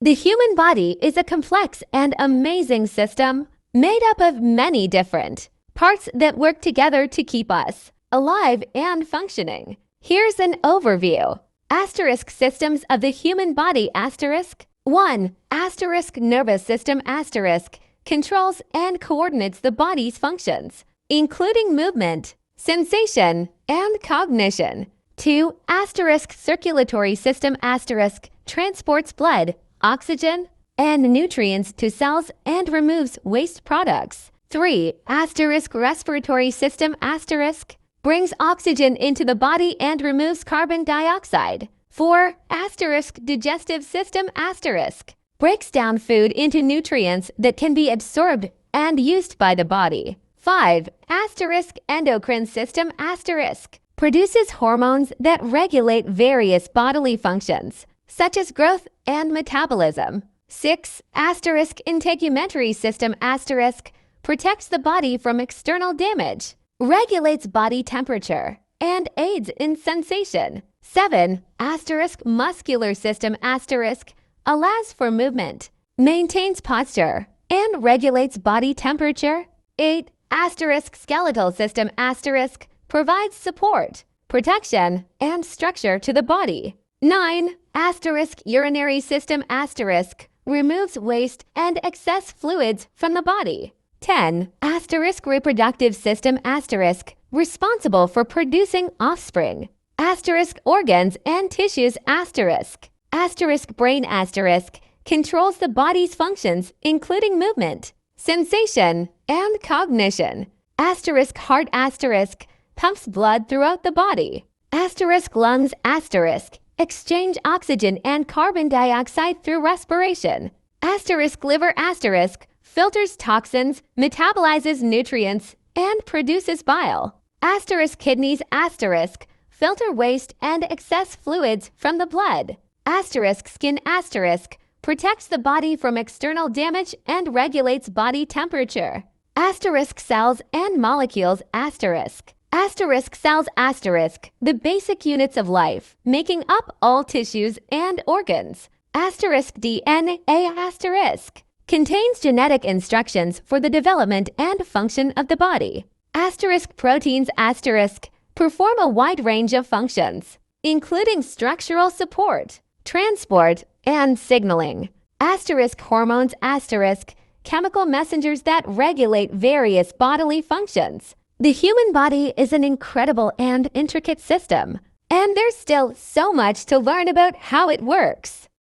The human body is a complex and amazing system made up of many different parts that work together to keep us alive and functioning. Here's an overview. Asterisk systems of the human body asterisk. 1. Asterisk nervous system asterisk controls and coordinates the body's functions, including movement, sensation, and cognition. 2. Asterisk circulatory system asterisk transports blood, oxygen, and nutrients to cells and removes waste products. 3. Asterisk respiratory system asterisk brings oxygen into the body and removes carbon dioxide. 4. Asterisk digestive system asterisk breaks down food into nutrients that can be absorbed and used by the body. 5. Asterisk endocrine system asterisk produces hormones that regulate various bodily functions, such as growth and metabolism. 6. Asterisk integumentary system asterisk protects the body from external damage, regulates body temperature, and aids in sensation. 7. Asterisk muscular system asterisk allows for movement, maintains posture, and regulates body temperature. 8. Asterisk skeletal system asterisk provides support, protection, and structure to the body. 9. Asterisk urinary system asterisk removes waste and excess fluids from the body. 10. Asterisk reproductive system asterisk responsible for producing offspring. Asterisk organs and tissues asterisk. Asterisk brain asterisk controls the body's functions, including movement, sensation, and cognition. Asterisk heart asterisk pumps blood throughout the body. Asterisk lungs asterisk exchange oxygen and carbon dioxide through respiration. Asterisk liver asterisk filters toxins, metabolizes nutrients, and produces bile. Asterisk kidneys asterisk filter waste and excess fluids from the blood. Asterisk skin asterisk protects the body from external damage and regulates body temperature. Asterisk cells and molecules asterisk. Asterisk cells asterisk, the basic units of life, making up all tissues and organs. Asterisk DNA asterisk contains genetic instructions for the development and function of the body. Asterisk proteins asterisk perform a wide range of functions, including structural support, transport, and signaling. Asterisk hormones asterisk chemical messengers that regulate various bodily functions. The human body is an incredible and intricate system, and there's still so much to learn about how it works.